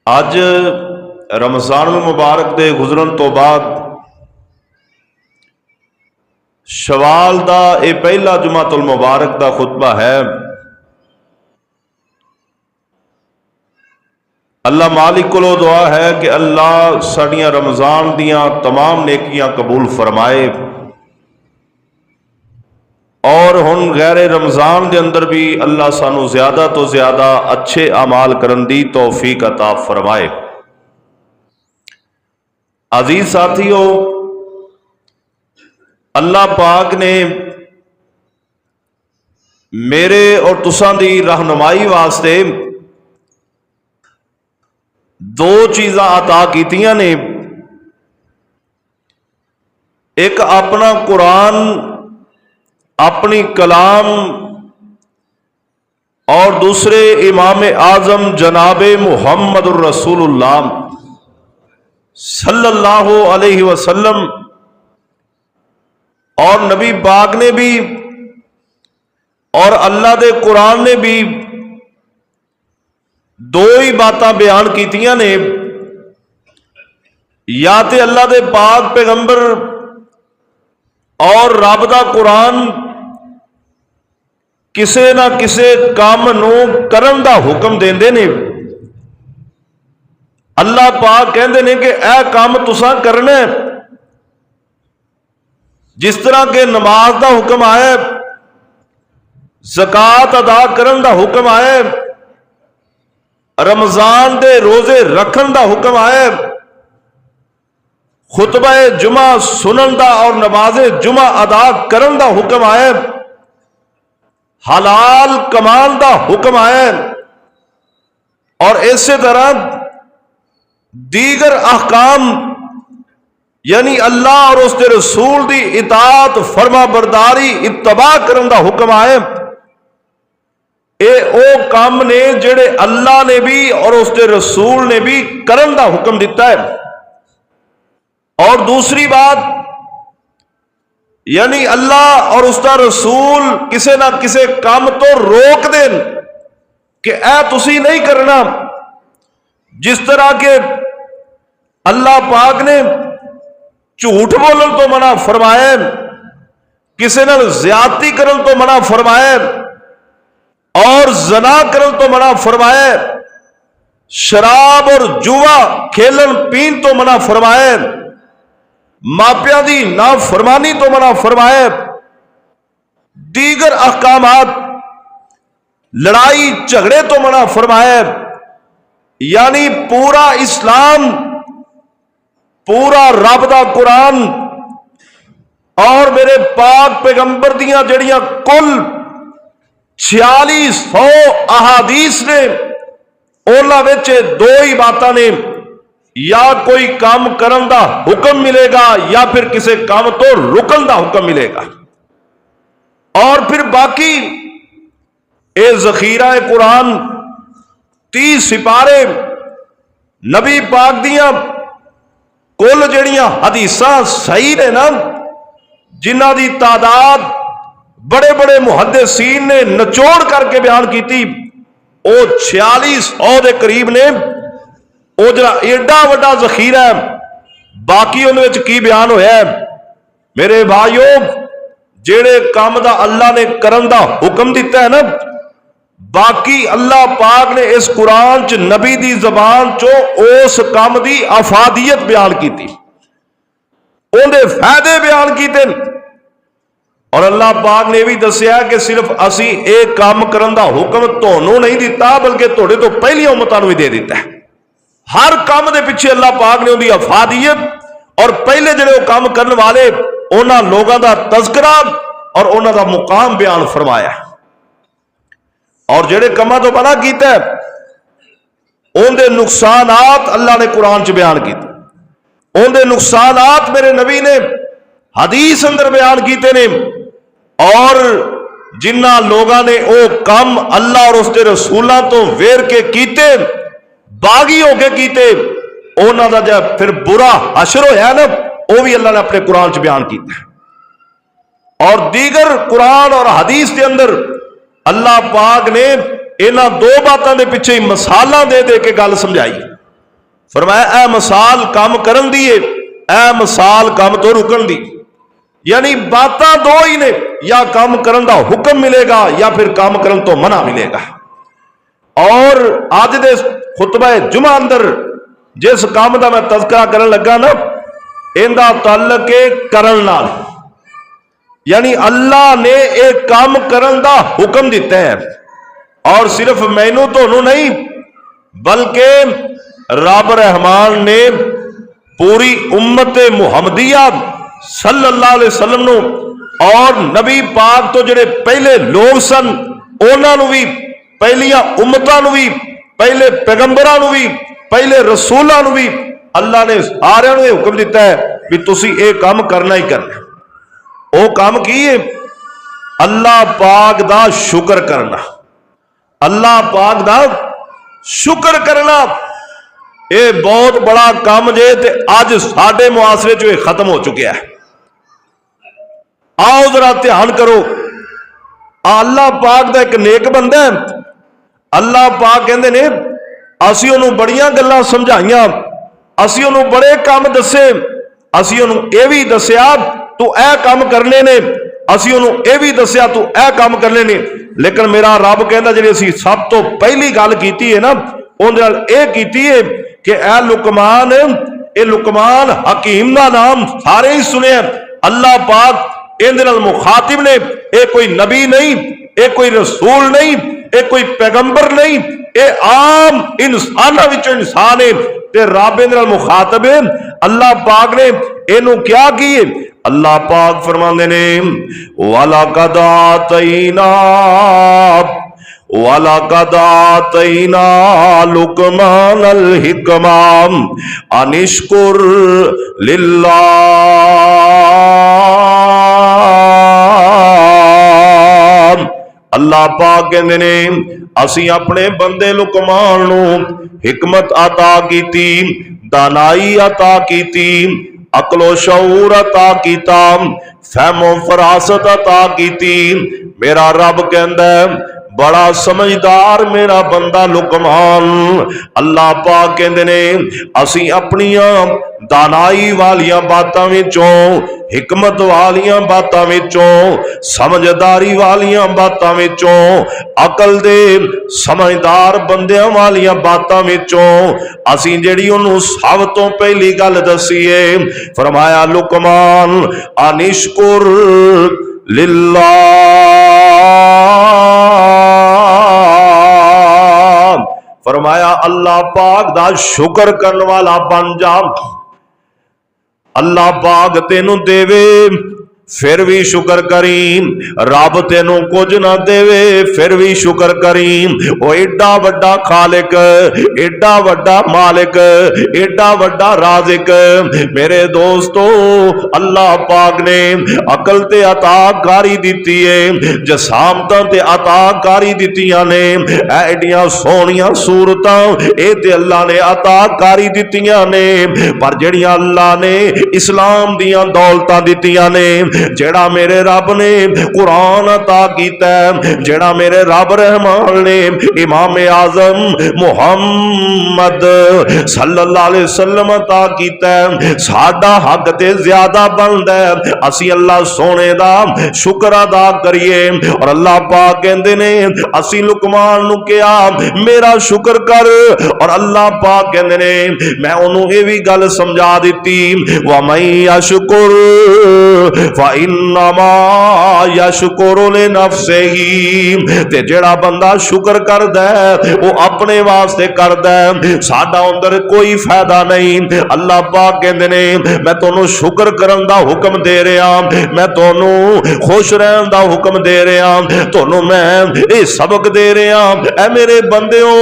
अज रमज़ान मुबारक के गुजरन तो बाद शवाल का यह पहला जुमातुल मुबारक का खुतबा है। अल्लाह मालिक को दुआ है कि अल्लाह साड़ियाँ रमज़ान दियाँ तमाम नेकियां कबूल फरमाए और हुण गैर रमज़ान के अंदर भी अल्लाह सानू ज़्यादा तो ज़्यादा अच्छे अमाल करन दी तौफीक अता फरमाए। अजीज साथियों, अल्लाह पाक ने मेरे और तुसां दी रहनुमाई वास्ते दो चीज़ां अता कीतियां ने। एक अपना कुरान, अपनी कलाम और दूसरे इमाम आजम जनाबे मुहम्मदुर रसूलुल्लाह सल्लल्लाहु अलैहि वसल्लम और नबी पाक ने भी और अल्लाह दे कुरान ने भी दो ही बातां बयान कीतियां ने। या ते अल्लाह दे पाक पैगंबर और रब दा कुरान किसे ना किसे काम नूं करन दा हुक्म देंदे ने। अल्लाह पाक कहंदे ने कि ऐ काम तुसां करना है। जिस तरह के नमाज का हुक्म आया, ज़कात अदा करन दा हुक्म आया, रमजान दे रोजे रखन दा हुक्म आया, खुतबा जुमा सुनन दा और नमाजे जुमा अदा करन दा हुक्म आया, हलाल कमान दा हुक्म आया और इसी तरह दीगर अहकाम यानी अल्लाह और उसके रसूल की इताअत फरमा बरदारी इत्तबा करन दा हुक्म आए। ये ओ काम ने जेड़े अल्लाह ने भी और उसके रसूल ने भी करन दा हुक्म दिता है। और दूसरी बात यानी अल्लाह और उसका रसूल किसे ना किसे काम तो रोक देन कि ऐ तुसी नहीं करना। जिस तरह के अल्लाह पाक ने झूठ बोलन तो मना फरमाया, किसी नाल ज्यादती करन तो मना फरमाया और जना करन तो मना फरमाया, शराब और जुआ खेलन पीन तो मना फरमाया, मापिया दी ना फरमानी तो मना फरमाया, दीगर अहकामात लड़ाई झगड़े तो मना फरमाया। यानी पूरा इस्लाम, पूरा रब दा कुरान और मेरे पाक पैगंबर दियां जड़ियां कुल 4600 अहादीस ने, उन्हां विच दो ही बातां ने, या कोई काम करन दा हुक्म मिलेगा या फिर किसी काम तो रुकन दा हुक्म मिलेगा। और फिर बाकी ये जखीरा कुरान 30 सिपारे नबी पाक दियां कुल जड़ियां हदीसां सही ने ना, जिन्हां दी तादाद बड़े बड़े मुहद्दिसीन ने निचोड़ करके बयान की थी, वो 4600 के करीब ने। वो जरा एडा वड्डा जखीरा है, बाकी उन्हें की बयान होया है। मेरे भाइयों, जेड़े काम दा अल्लाह ने करन दा हुक्म दिता है ना, बाकी अल्लाह पाक ने इस कुरान च नबी दी जबान चो उस काम दी अफादियत बयान की थी, उनके फायदे बयान किए। और अल्लाह पाक ने भी दसिया कि सिर्फ असी एक काम करन दा हुक्म तुहानू नहीं दिता, बल्कि तुहाडे तो पहली उम्मतां नू भी दे दिता है। हर काम दे पिछे अल्लाह पाक ने उनकी अफादियत और पहले जिहड़े काम करने वाले उन्हां लोगों का तज़किरा और उन्हां दा मुकाम बयान फरमाया। और जेड़े कामां तो मना कीता है उनके नुकसानात अल्लाह ने कुरान च बयान किए, उनके नुकसानात मेरे नबी ने हदीस अंदर बयान किए ने। और जिन्हां लोगों ने वो काम अल्लाह और उसके रसूलों तो वेर के कीते, बागी होके कीते, उन्हां दा जो फिर बुरा हशर होया ना, वो भी अल्लाह ने अपने कुरान च बयान किया। और दीगर कुरान और हदीस के अंदर अल्लाह पाक ने इन्हां दो बातों के पिछे मिसालां दे दे के गल समझाई। फरमाया ए मिसाल काम करन दी है, ए मिसाल काम तो रुकन दी। यानी बातां दो ही ने, या काम करन दा हुक्म मिलेगा या फिर काम करन तो मना मिलेगा। और अज दे खुतबा जुमा अंदर जिस काम का मैं तज़किरा करन लगा ना, इनका ताल्लुक है करन नाल। यानी अल्लाह ने एक काम करन दा हुक्म दिता है, और सिर्फ मैनू तो नहीं बल्कि रब रहमान ने पूरी उम्मत मुहम्मदिया सल्लल्लाहु अलैहि वसल्लम नू और नबी पाक तो जिहड़े पहले लोग सन उन्होंने भी, पहलियां उम्मतां नू भी, पहले पैगंबरां नू भी, पहले रसूलां नू भी अल्लाह ने सारियां नू हुक्म दिता है भी तुसीं ये काम करना ही करना। वो काम की है? अल्लाह पाक दा शुक्र करना। अल्लाह पाक दा शुक्र करना ये बहुत बड़ा काम जे, ते अज साडे मुआसरे चो खत्म हो चुका है। आओ जरा ध्यान करो, अल्लाह पाक दा एक नेक बंदा है। अल्लाह पाक कहंदे ने असीं उहनूं बड़ियां गल्लां समझाइयां, असीं उहनूं बड़े काम दसे, असीं उहनूं ये भी दसिया तू ऐ काम करने ने, असीं उहनूं ये भी दसिया तू ऐ काम करने ने। लेकिन मेरा रब कहंदा जिहड़ी असीं सब तो पहली गल कीती है ना, उहदे नाल इह कीती है कि ऐ लुकमान, ये लुकमान हकीम का नाम सारे ही सुने। अल्लाह पाक इहदे नाल मुखातिब ने, ये कोई नबी नहीं, ये कोई रसूल नहीं, ये कोई पैगंबर नहीं, ये आम इंसानां विचों इंसान है, ते रब इहदे नाल मुखातिब है। अल्लाह पाक ने इहनूं क्या की है? अल्लाह पाक फरमांदे ने वलक़द आतैना लुक़मानल हिकमा अनिश्कुर लिल्लाह। अल्लाह पाक कहंदे ने असीं अपने बंदे लुकमान नूं हिकमत अता कीती, दानाई अता कीती, अकलो शऊर अता कीता, फहमो फरासत अता कीती। मेरा रब कहंदा बड़ा समझदार मेरा बंदा लुकमान। अल्लाह पाक कहंदे ने असीं अपनियां दानाई वालियां बातां विचों, हिकमत वालियां बातां विचों, समझदारी वालियां बातां विचों, अकल दे समझदार बंदियां वालियां बातां विचों असीं जिहड़ी उहनूं सब तो पहली गल दसी है, फरमाया लुकमान अनिश्कुर लिल्लाह। फरमाया अल्लाह पाक दा शुक्र करने वाला बन जा। अल्लाह पाक तेनू देवे फिर भी शुक्र करी, रब तेनू कुछ ना देवे फिर भी शुक्र करी। वो एडा वड्डा खालिक, एडा वड्डा मालिक, एडा वड्डा राज़िक। मेरे दोस्तों अल्लाह पाक ने अकल ते अता कारी दिती है, जसामतां ते अता कारी दितियां ने, एडियां सोहणियां सूरतां ए ते अल्लाह ने अता कारी दितियां ने। पर जेड़ियां अल्लाह ने इस्लाम दियां दौलतां दितियां ने, जेड़ा मेरे रब ने कुरान अता कीता, जेड़ा मेरे रब रहमान ने इमाम आजम मुहम्मद सल्लल्लाहु अलैहि वसल्लम अता कीता, साडा हक ते ज्यादा बनदा है असी अल्लाह सोने दा शुक्र अदा करिए। और अल्लाह पाक कहंदे ने असी लुकमान नू कहा मेरा शुक्र कर, और अल्लाह पाक कहंदे ने मैं उन्होंने ये भी गल समझा दी वा मैं अशकुर इन्नमा यशकुरु लिनफ्सिही। ते जेड़ा बंदा शुक्र करदा है वो अपने वास्ते करदा है, साडा अंदर कोई फायदा नहीं। अल्लाह पाक कहंदे ने मैं तोनू शुक्र करन दा हुक्म दे रहा, मैं तोनू खुश रहन दा हुक्म दे रहा, तोनू मैं ये सबक दे रहा। ऐ मेरे बंदेओ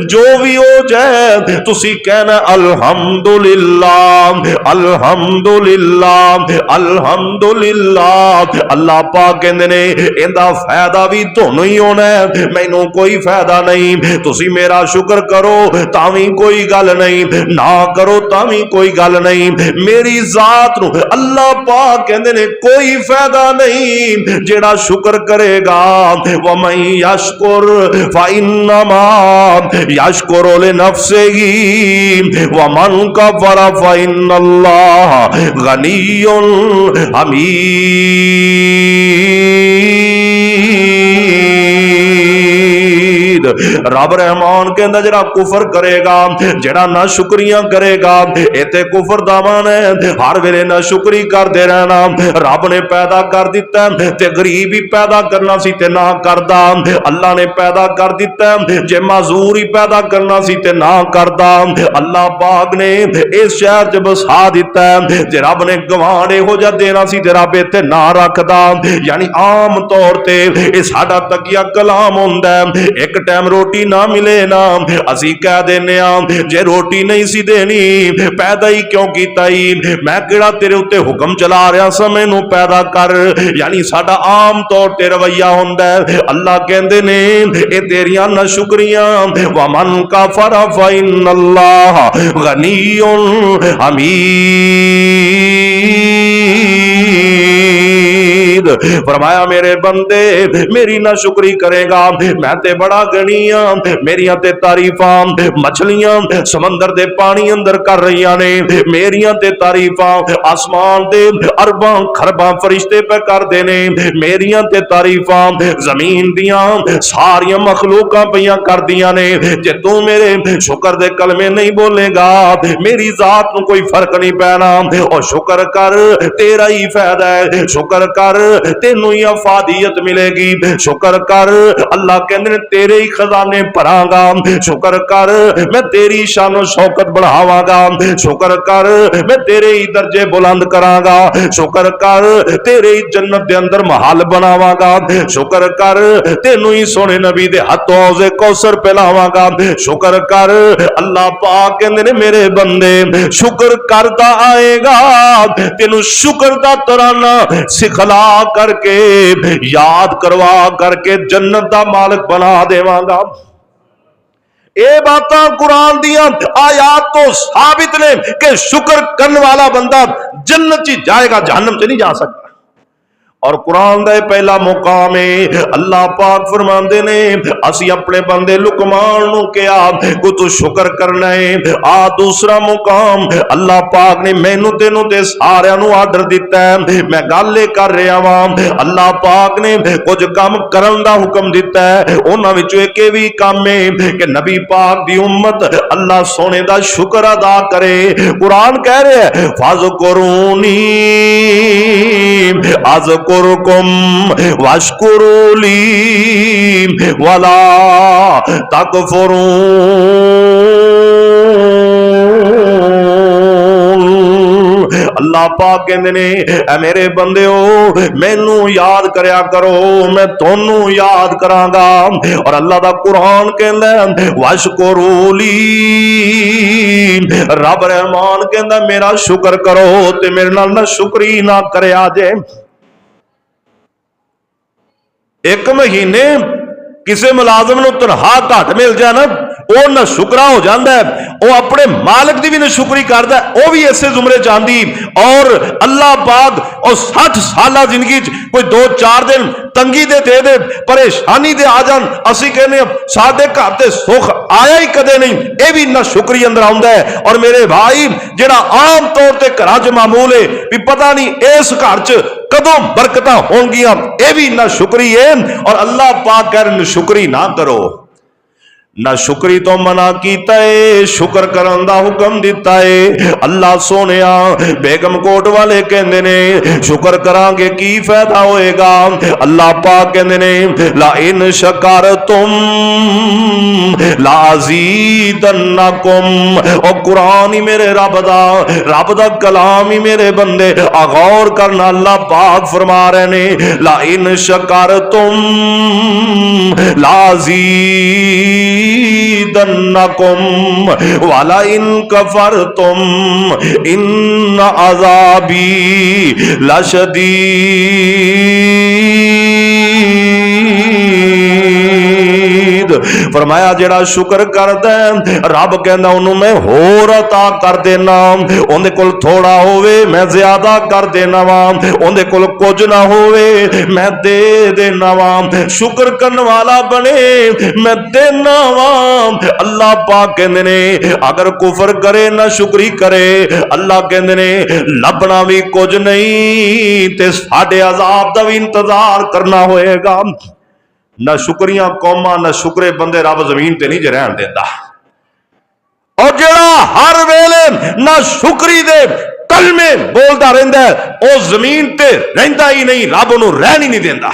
जो भी हो जाए तुसी कहना अल्हम्दुलिल्लाह अल्हम्दुलिल्लाह अल्हम्दुलिल्लाह इल्लाह। अल्लाह पाक कहंदे ने इंदा फायदा भी तुहानू ही होना है, मैनू कोई फायदा नहीं। तुसी मेरा शुक्र करो तावी कोई गल नहीं, ना करो तावी कोई गल नहीं। मेरी जात नू अल्लाह पाक कहंदे ने कोई फायदा नहीं। जेड़ा शुक्र करेगा वमन यशकुर फइन्नमा यशकुरु लिनफ्सिही वमन कफर फइन्नल्लाह गनियुन हमीद। रब रहमान कहंदा जेड़ा कुफर करेगा, जेड़ा ना शुक्रिया करेगा, इत्थे कुफर दा मान है हर वेले ना शुक्री करदे रहना। रब ने पैदा कर दिता ते गरीब ही पैदा करना सी ते ना करदा। अल्लाह ने पैदा कर दिता जे माजूर ही पैदा करना सी ते ना करदा। अल्लाह पाक ने इस शहर च बसा दिता जे रब ने गवांड इहो जिहा देना सी ते रब इत्थे ना रखदा। यानी आम तौर ते इह साडा तकिया कलाम हुंदा है, एक टाइम रोटी ना मिले ना असी कह देने जे रोटी नहीं सी देनी पैदा ही क्यों कीता ही, मैं किहड़ा तेरे उत्ते हुक्म चला रहा सा मैनू पैदा कर। यानी साडा आम तौर ते रवैया हुंदा है। अल्लाह कहंदे ने ए तेरियां ना शुक्रियां वमन कफर फइन्नल्लाह गनियुन हमीद। फरमाया मेरे बंदे मेरी ना शुक्री करेगा मैं ते बड़ा गनी हाँ। मेरिया ते तारीफा मछलियां समंदर दे पानी अंदर कर रही ने, मेरिया ते तारीफा आसमान दे अरबां खरबां फरिश्ते पे करते ने, मेरिया ते तारीफा जमीन दियां सारियां मखलूकां पईयां करदियां ने। जे तू मेरे शुक्र दे कलमे नहीं बोलेगा मेरी जात नूं कोई फर्क नहीं पैना। और शुक्र कर तेरा ही फायदा है, शुक्र कर तेनू ही अफादियत मिलेगी। शुक्र कर अल्लाह कहंदे ने तेरे ही खजाने भरांगा। शुक्र कर मैं तेरी शानो शौकत बढ़ावांगा। शुक्र कर मैं तेरे ही दर्जे बुलंद करांगा। शुक्र कर तेरे ही जन्नत दे अंदर महल बनावांगा। शुक्र कर तेनू ही सोने नबी दे हथों औज़े कौसर पिलावांगा। शुक्र कर अल्लाह पाक कहंदे ने मेरे बंदे शुक्र करता आएगा तेनू शुक्र दा तराना सिखला करके याद करवा करके जन्नत दा मालिक बना देवांगा। ये बातां कुरान दियां आयात तो साबित ने कि शुक्र करने वाला बंदा जन्नत च जाएगा, जहन्नम च नहीं जा सकता। और कुरान का पहला मुकाम है अल्लाह पाक फरमाते ने असी अपने बंदे लुकमान नूं कहा को तू शुक्र करना है। आ दूसरा मुकाम अल्लाह पाक ने मैनू तेनू ते सारियां नूं आर्डर दिता है। मैं गल कर रहा वां अल्लाह पाक ने कुछ काम करन दा हुक्म दिता है, उन्हां विचों एक भी काम है कि नबी पाक दी उम्मत अल्लाह सोने दा शुक्र अदा करे। कुरान कह रहा है फाज़कुरूनी अज़कुरुकुम वश्कुरूली वला तकफुरून। अल्लाह पाक कहंदे ने ऐ मेरे बंदेओ मैनू याद करया करो मैं तुहानू याद करांगा। और अल्लाह दा कुरान कहंदा वश्कुरूली, रब रहमान कहंदा मेरा शुक्र करो ते मेरे नाल ना शुक्री ना करया जे। एक महीने किसी मुलाजम नूं तनख्वाह घट मिल जाए ना वह ना शुक्रा हो जाता है, वह अपने मालिक की भी ना शुक्री करता है, वह भी इसे जुमरे च आंदी। और अल्लाह पाक और 60 साल जिंदगी कोई 2-4 दिन तंगी दे परेशानी दे आ जान असी कहने साडे घर ते सुख आया ही कदे नहीं, यह भी ना शुक्री अंदर आउंदा है। और मेरे भाई जिहड़ा आम तौर ते घरां च मामूल है भी पता नहीं इस घर च कदों बरकत होंगियां, यह भी ना शुक्री है। और अल्लाह पाक कह रहे शुक्री ना करो, ना शुक्री तो मना कीता है शुक्र करन दा हुक्म दिता है। अल्लाह सोनिया बेगम कोट वाले कहंदे ने शुक्र करांगे की फायदा होएगा। अल्लाह पाक कहंदे ने ला इन शकरतुम लाज़ीदन्नकुम। और कुरान ही मेरे रब दा कलाम ही मेरे बंदे गौर करना। अल्लाह पाक फरमा रहे ने ला इन शकरतुम लाज़ीदन्नकुम अज़ीदन्नकुम वला इन कफरतुम इन्न अज़ाबी लशदीद। फरमाया जेड़ा शुक्र करदा रब कहंदा ओनू मैं होर अता कर देना, ओंदे कोल थोड़ा होवे मैं ज्यादा कर देना वा, ओंदे कोल कुछ ना होवे मैं दे देना वा। शुक्र करने वाला बने मैं देना वा। अल्लाह पाक कहंदे ने अगर कुफर करे ना शुक्री करे, अल्लाह कहंदे ने लभना भी कुछ नहीं ते साडे अजाब दा भी इंतजार करना होएगा। ना शुक्रिया कौमा ना शुक्रे बंदे रब जमीन ते नहीं रहन देता। और जेड़ा हर वेले ना शुक्री दे कलमे बोलता रहता है वह जमीन ते रहता ही नहीं, रब उन्हों रहन ही नहीं देता।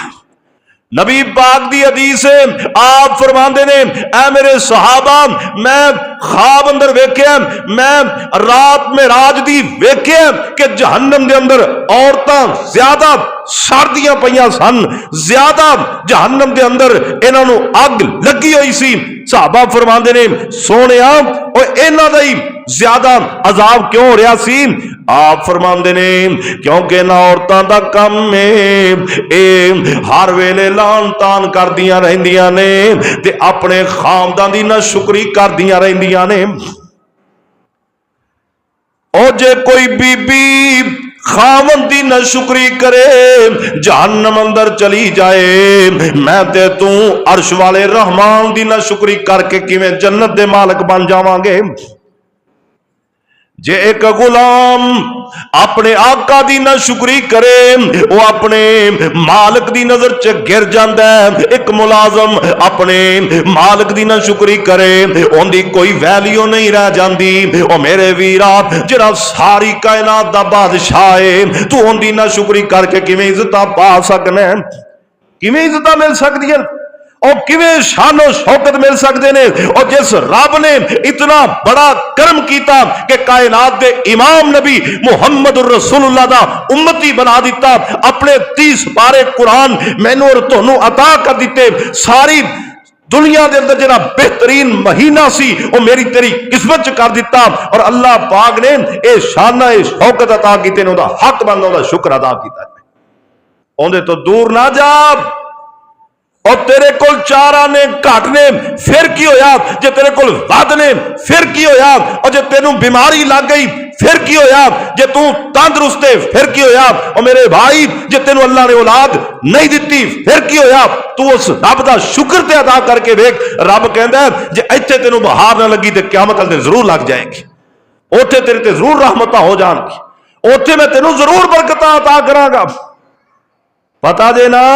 नबी पाक दी हदीस है, आप फरमाते ने ऐ मेरे सहाबा मैं ख्वाब अंदर वेख्या, मैं रात में राज दी वेख्या कि जहन्नम दे अंदर औरतां ज्यादा सर्दियां पईयां सन, ज्यादा जहन्नम दे अंदर इन्हां नूं अग लगी हुई सी। सहाबा फरमाते ने सोनिया और इन्हां दा ही ज्यादा अजाब क्यों हो रहा सी? आप फरमाते ने क्योंकि इन्हां औरतां दा काम ए हर वेले लान तान करदियां रहिंदियां ने ते अपने खामदान दी ना शुक्री करदियां रहिंदियां ने। और जे कोई बीबी खामन दी न शुक्री करे जहन्नम अंदर चली जाए, मैं ते तू अर्श वाले रहमान दी न शुक्री करके किवें जन्नत दे मालिक बन जावांगे। जे एक गुलाम अपने आका दी ना शुक्री करे वो अपने मालिक दी नजर च गिर जाता है। एक मुलाजम अपने मालिक दी ना शुक्री करे उनकी कोई वैल्यू नहीं रह जाती। ओ मेरे वीरा जरा सारी कायनात दा बादशाह है, तू उनकी ना शुक्री करके किवें इज्जत पा सकना, किवें इज्जत मिल सकती है और किवें शानो शौकत मिल सकते हैं। और जिस रब ने इतना बड़ा कर्म किया कि कायनात दे इमाम नबी मुहम्मद रसूलुल्लाह दा उम्मती बना दिता, अपने 30 पारे कुरान मैनू और तुहानू अता कर दिते, सारी दुनिया के अंदर जरा बेहतरीन महीना सी वो मेरी तेरी किस्मत च कर दिता। और अल्लाह पाक ने यह शाना यह शौकत अता की, हक बनदा उहदा शुक्र अदा किया। उहदे तो दूर ना जा और तेरे कोल चार आने घट ने फिर की होया, जे तेरे कोल वध ने फिर की होया, और जे तेनू बीमारी लग गई फिर की होया, जे तू तंदुरुस्त है फिर की होया। और मेरे भाई जे तेनू अल्लाह ने औलाद नहीं दिती फिर की होया। तू उस रब दा शुक्र ते अदा करके वेख। रब कहंदा जे इत्थे तेनू बहार ना लगी ते क़यामत वाले दिन जरूर लग जाएगी, उत्थे तेरे ते जरूर रहमतां हो जाणगी, उत्थे मैं तेनू जरूर बरकतां अता करांगा। पता दे ना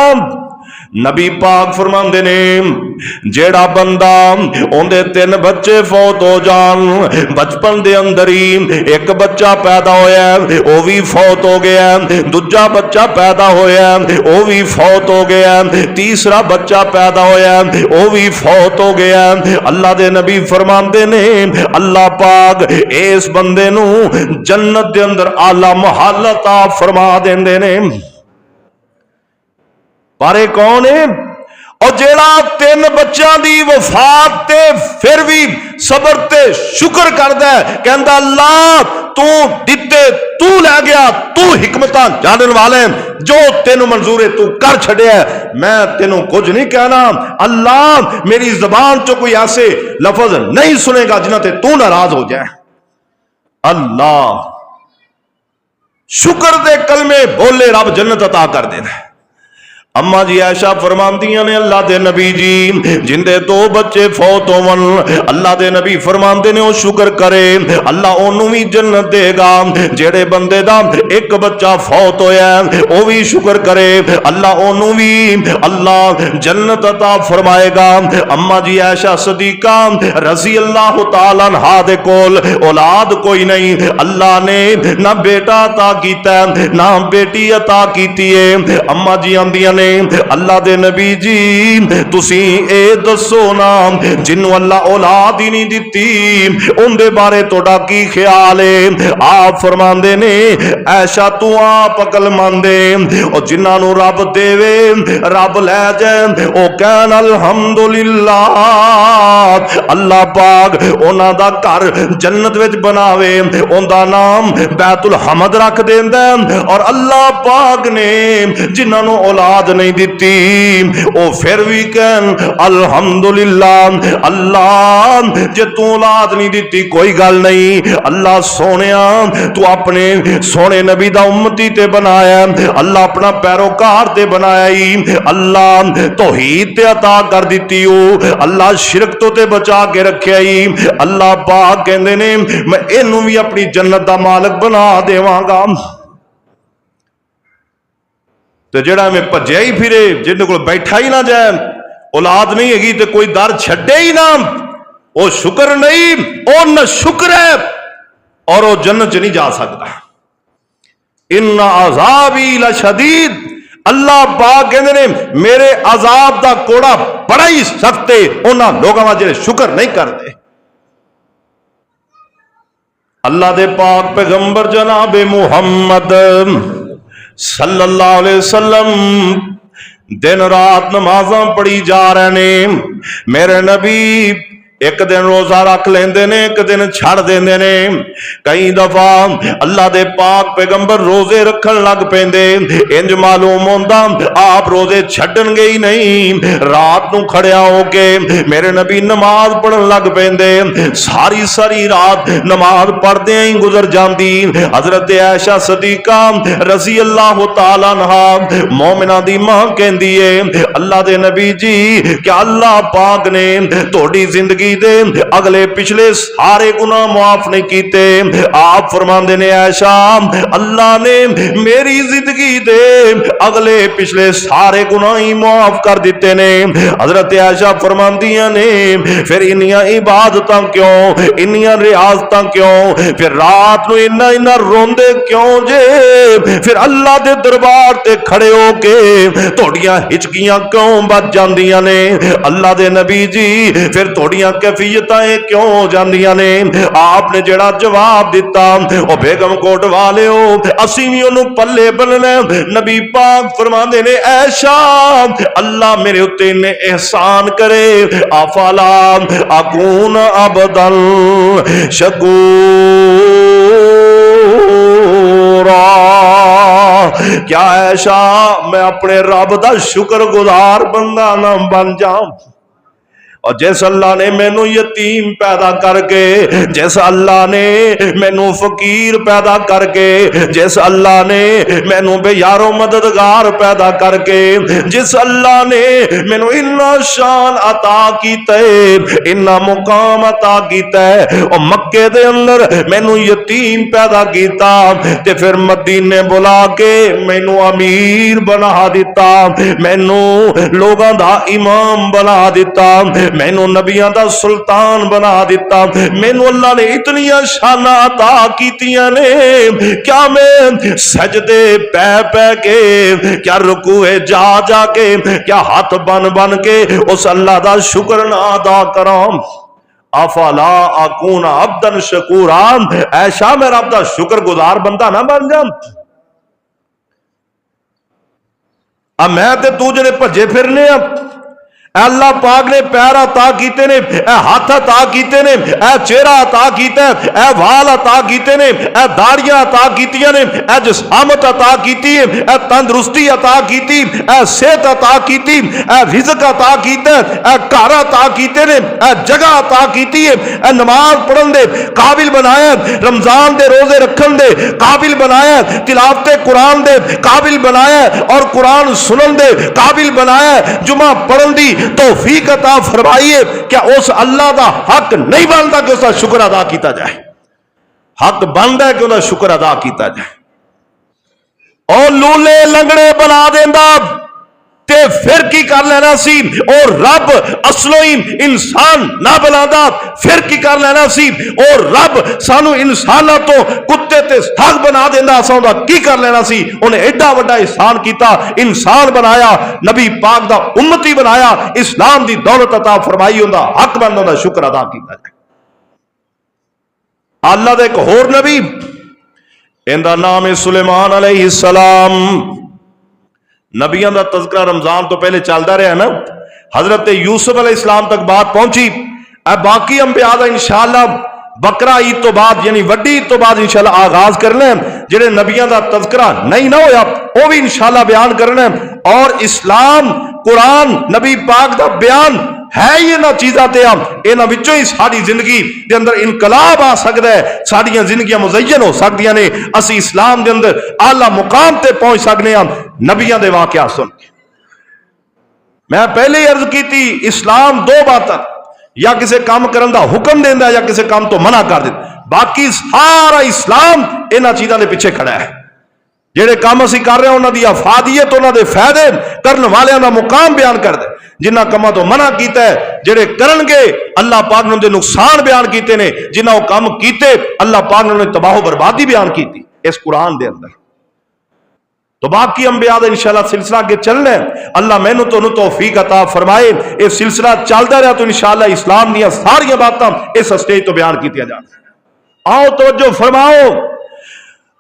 नबी पाक फरमांदे ने जेड़ा बंदा उनके 3 बच्चे फौत हो जान, बचपन दे अंदर ही एक बच्चा पैदा होया वो भी फौत हो गया, दूजा बच्चा पैदा होया वो भी फौत हो गया, तीसरा बच्चा पैदा होया वो भी फौत हो गया। अल्लाह दे नबी फरमांदे ने अल्लाह पाक इस बंदे नू जन्नत दे अंदर आला महल अता फरमा देंदे ने। पर कौन है? और जेड़ा 3 बच्चों की वफात ते फिर भी सबर ते शुक्र करदा है, कहंदा अल्लाह तू दिते तू लै गया, तू हिकमतां जानन वाले जो तेनू मंजूर है तू कर छड़िया, मैं तेनू कुछ नहीं कहना। अल्लाह मेरी जबान चो कोई ऐसे लफज नहीं सुनेगा जिन्हां ते तू नाराज हो जाए। अल्लाह शुक्र दे कलमे बोले रब जन्नत अता कर देना। अम्मा जी आयशा फरमांदियां ने अल्लाह दे नबी जी जिंदे 2 बच्चे फौत होवन, अल्लाह दे नबी फरमांदे ने ओ शुक्र करे अल्लाह ओनू भी जन्नत देगा। जेड़े बंदे दा 1 बच्चा फौत होया ओ भी शुक्र करे अल्लाह ओनू भी अल्लाह जन्नत अता फरमाएगा। अम्मा जी आयशा सदीका रज़ी अल्लाह तआला अन्हा दे कोल औलाद कोई नहीं, अल्लाह ने ना बेटा अता कीता ना बेटी अता कीती है। अम्मा जी आंदियां ने ने अल्लाह दे नबी जी तुसी ए दसो ना जिन्नू अल्लाह औलाद ही नहीं दिती उनके बारे तोड़ा की ख्याल है। आप फरमांदे ने ऐशा तू आप अकलमंद है और जिन्होंने रब देवे रब लै जाए ओ कहन अल्हम्दुलिल्लाह अल्लाह पाक उन्हां दा घर जन्नत विच बनावे उनका नाम बैतुल हमद रख देंदा और अल्लाह पाक ने जिन्होंने औलाद नहीं दिती ओ फिर भी कहन अल्हम्दुलिल्लाह अल्लाह जे तू औलाद नहीं दिती कोई गल नहीं अल्लाह सोनिया तू अपने सोने नबी दा उम्मती ते बनाया अल्लाह अपना पैरोकार ते बनाया ही अल्लाह तौहीद ते अता कर दिती हो अल्लाह शिरक तो ते बचा के रखिया ही अल्लाह पाक कहंदे ने मैं इनू भी अपनी जन्नत दा मालिक बना देवांगा। ते जेड़ा मैं भज्या ही फिरे जिन्हें को बैठा ही ना जाए औलाद नहीं हैगी तो कोई दर छड्डे ही ना वो शुक्र नहीं वो न शुक्र है और वो जन्नत च नहीं जा सकता। इन्ना अज़ाबी लशदीद अल्लाह पाक कहंदे ने मेरे अजाब दा कोड़ा बड़ा ही सख्त है उन्हां लोगां दा जिहड़े शुक्र नहीं करते। अल्लाह दे पाक पैगंबर जनाबे मुहम्मद सल्लल्लाहु अलैहि वसल्लम दिन रात नमाज़ां पढ़ी जा रहे ने मेरे नबी एक दिन रोजा रख लेंदे ने एक दिन छड़ देंदे ने कई दफा अल्लाह दे पाक पैगंबर रोजे रखन लग पेंदे इंज मालूम होंदा आप रोजे छड्डणगे ही नहीं रात नूं खड़िया होके मेरे नबी नमाज पढ़न लग पेंदे सारी सारी रात नमाज पढ़दे ही गुजर जांदी। हजरत आयशा सदीका रज़ी अल्लाह तआला अन्हा मोमिना दी मां कहंदी है अल्लाह दे नबी जी क्या अल्लाह पाक ने तोड़ी जिंदगी दे अगले पिछले सारे गुनाह माफ नहीं कीते। आप फरमांदे ने आयशा अल्लाह ने मेरी जिंदगी दे अगले पिछले सारे गुनाह ही माफ कर दिते ने। हजरत आयशा फरमांदियां ने फिर इन्नियां इबादतां क्यों इन्नियां रियाजतां क्यों फिर रात नूं इन्ना इन्ना रोंदे क्यों जे फिर अल्लाह दे दरबार ते खड़े होके तोड़ियां हिचकियां क्यों बच जांदियां ने। अल्लाह दे नबी जी फिर तोड़ियां कैफियताएं क्यों हो जांदियां ने। आपने जड़ा जवाब दिता ओ बेगम कोट वाले हो असी भी ओनू पल्ले बनना। नबी पाक फरमांदे ने ऐशा अल्लाह मेरे उत्ते ने एहसान करे अफला अकून अबदल शकूरा क्या ऐशा मैं अपने रब दा शुक्रगुजार बंदा ना बन जाऊं। और जिस अल्लाह ने मैनू यतीम पैदा करके जिस अल्लाह ने मैनू फकीर पैदा करके जिस अल्लाह ने मैनू बेयारो मददगार पैदा करके जिस अल्लाह ने मैनू इन्ना शान अता कीता है इन्ना मुकाम अता कीता है और मक्के दे अंदर मैनू यतीम पैदा कीता ते फिर मदीने बुला के मैनू अमीर बना दिता मैनू लोगां दा इमाम बना दिता मैनू नबियां दा सुल्तान बना दिता। मैनू अल्लाह ने इतनियां शाना अता कीतियां ने क्या मैं सजदे पै पै के क्या रुकूए जा जा के क्या हाथ बन बन के उस अल्लाह दा शुक्र ना अदा करा। अफला अकून अब्दन शकूरा ऐशा मैं रब दा शुक्रगुजार बंदा ना बन जा। अब मैं ते तू जेड़े भजे फिरने अल्लाह पाक ने पैर अता कीते ने हाथ अता कीते ने चेहरा अता कीता है वाल अता कीते ने दाड़ियां अता कीतियां ने जिसामत अता कीती है तंदुरुस्ती अता कीती सेहत अता कीती रिज़्क अता कीता घर अता कीते ने जगह अता कीती है नमाज पढ़न दे काबिल बनाया रमजान दे रोजे रखन दे काबिल बनाया तिलावते कुरान दे काबिल बनाया और कुरान सुनन दे काबिल बनाया जुमा पढ़न दी तौफीक अता फरमाइए। क्या उस अल्लाह का हक नहीं बनता कि उसका शुक्र अदा किया जाए। हक बनता है कि उसका शुक्र अदा किया जाए। और लूले लंगड़े बना देंदा ते फिर की कर लेना सी और रब असलों ही इंसान ना बनादा फिर की कर लेना सी और रब सानू इंसाना तो कुत्ते ते साग बना देंदा असां उहदा की कर लेना सी। उन्हें एडा वड्डा एहसान कीता, इंसान बनाया, नबी पाक दा उम्मती बनाया, इस्लाम दी दौलत अता फरमाई, उहदा हक बनदा उहदा शुक्र अदा कीता जाए। अल्लाह दे एक होर नबी, इनका नाम है सुलेमान अलैहिस्सलाम। नबियों का तज़किरा रमजान तो पहले चलता रहा ना, हजरत यूसुफ अलैहिस्सलाम तक बात पहुंची। अब बाकी अंबिया दा इंशाअल्लाह बकरा ईद तो बाद यानी वड्डी ईद तो बाद इंशाअल्लाह आगाज करना है। जिहड़े नबियों का तज़किरा नहीं ना होया वह भी इंशाअल्लाह बयान करना है। और इस्लाम, कुरान, नबी पाक का बयान है ही इन्हां चीज़ां ते इन्हां विचों ही साडी जिंदगी के अंदर इनकलाब आ सकता है, साडियां जिंदगियां मुज़य्यन हो सकदियां ने, असी इस्लाम के अंदर आला मुकाम ते पहुंच सकने हैं नबियां दे वाक़या सुन के। मैं पहले ही अर्ज की थी, इस्लाम दो बातां, या किसी काम करने का हुक्म देंदा या किसी काम तो मना कर देंदा। बाकी सारा इस्लाम इन्हां चीज़ां दे पिछे खड़ा है। जेडे काम असीं कर रहे हैं उन्हां दी अफादियत, उन्हां दे फायदे, करने वालियां दा मुकाम बयान कर दे। जिन्हां कामां तो मना कीता है, जेडे करनगे अल्लाह पाक ने उनके नुकसान बयान किए ने, जिन्हां वो काम कीते अल्लाह पाक ने उन्हें तबाह बर्बादी बयान की इस कुरान दे अंदर। तो बाकी अंबिया दा इंशाअल्लाह सिलसिला अगे चलना है। अल्लाह मैनू तुहानू तौफीक अता फरमाए। यह सिलसिला चलता रहा तो इंशाअल्लाह इस्लाम दी सारियां बातां इस स्टेज तो बयान कीतियां जाण। आओ तवज्जो फरमाओ,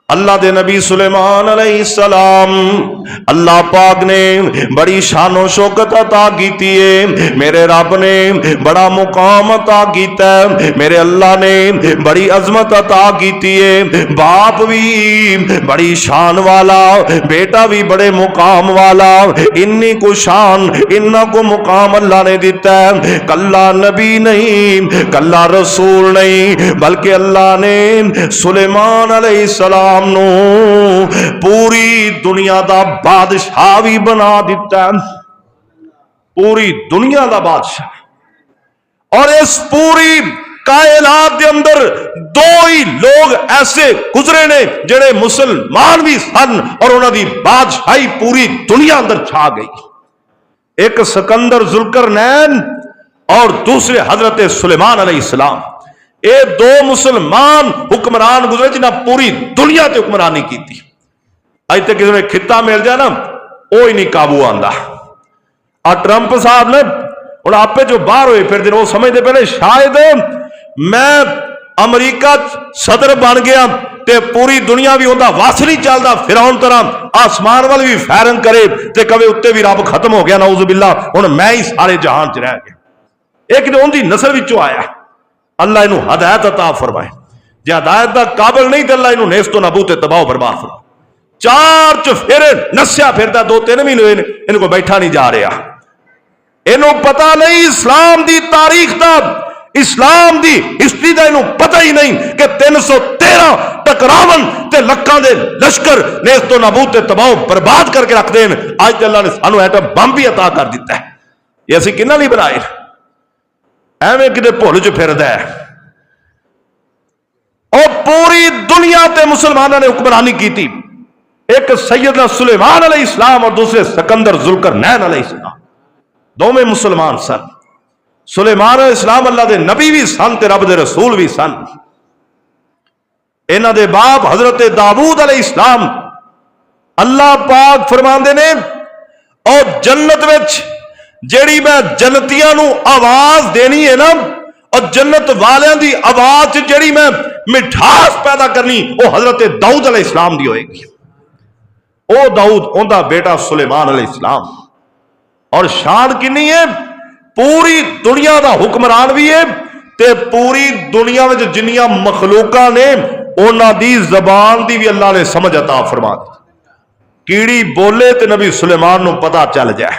अल्लाह दे नबी सुलेमान अलैहिस्सलाम अल्लाह पाक ने बड़ी शानो शौकत अता की है। मेरे रब ने बड़ा मुकाम अता किया है, मेरे अल्लाह ने बड़ी अजमत अता की है। बाप भी बड़ी शान वाला, बेटा भी बड़े मुकाम वाला, इन्नी को शान इन्ना को मुकाम अल्लाह ने दिता है। कल्ला नबी नहीं, कल्ला रसूल नहीं, बल्कि अल्लाह ने सुलेमान अलैहिस्सलाम पूरी दुनिया का बादशाह भी बना दिता, पूरी दुनिया का बादशाह। और इस पूरी कायनात के अंदर दो ही लोग ऐसे गुजरे ने जेड़े मुसलमान भी सन और उन्होंने बादशाही पूरी दुनिया अंदर छा गई। एक सिकंदर जुल्करनैन और दूसरे हजरत सुलेमान अलैहिस्सलाम। ये दो मुसलमान हुक्मरान गुजरे जिन्हें पूरी दुनिया ते हुक्मरानी की। अज तक किसी ने खिता मिल जाए ना वो ही नहीं काबू आंदा। आ ट्रंप साहब ने हुण आपे जो बाहर होए फिरदे वो समझते पहले शायद मैं अमरीका सदर बन गया ते पूरी भी उनका वस नहीं चलता, फिरौन तरह आसमान वाल भी फायरिंग करे ते कवे उत्ते भी रब खत्म हो गया, नाउज़ बिल्लाह, हुण मैं ही सारे जहान च रह गया। एक उनकी नस्ल विचों आया। अल्लाह इनू हदायत अता फरमाए। जे हदायत का काबिल नहीं तो अल्लाह इनू नेस तो नबूते तबाह बर्बाद फरमा। चार च फिर नस्या फिरदा, 2-3 महीने इनको बैठा नहीं जा रहा। इनू पता नहीं इस्लाम की तारीख का, इस्लाम की हिस्ट्री का इनू पता ही नहीं कि 313 टकरावन ते लखां दे लश्कर नेस तो नबूते तबाह बर्बाद करके रख देन। अज अल्लाह ने सानू एटम बम भी अता कर दिता है। ये असीं किन्हां लई बनाए, एवें किते भुल च फिरदा है। और पूरी दुनिया ते मुसलमानों ने हुक्मरानी की थी। एक सैयदना सुलेमान अलैहिस्सलाम और दूसरे सिकंदर जुल्करनैन अलैहिस्सलाम, दोवें मुसलमान सन। सुलेमान अलैहिस्सलाम अल्लाह दे नबी भी सन ते रब दे रसूल भी सन। इन्हां दे बाप हजरत दाऊद अलैहिस्सलाम, अल्लाह पाक फरमांदे ने और जन्नत विच जेड़ी मैं जन्नतियां नू आवाज देनी है ना, और जन्नत वालियां दी आवाज जेड़ी मैं मिठास पैदा करनी वो हजरत दाऊद अलैहिस्सलाम दी होएगी। ओ दाऊद उनका बेटा सुलेमान अलैहिस्सलाम। और शान कितनी है, पूरी दुनिया का हुक्मरान भी है ते पूरी दुनिया में जिन्नियां मखलूका ने उन्हां दी जबान दी भी अल्लाह ने समझ अता फरमा दी। कीड़ी बोले ते नबी सुलेमान नू पता चल जाए,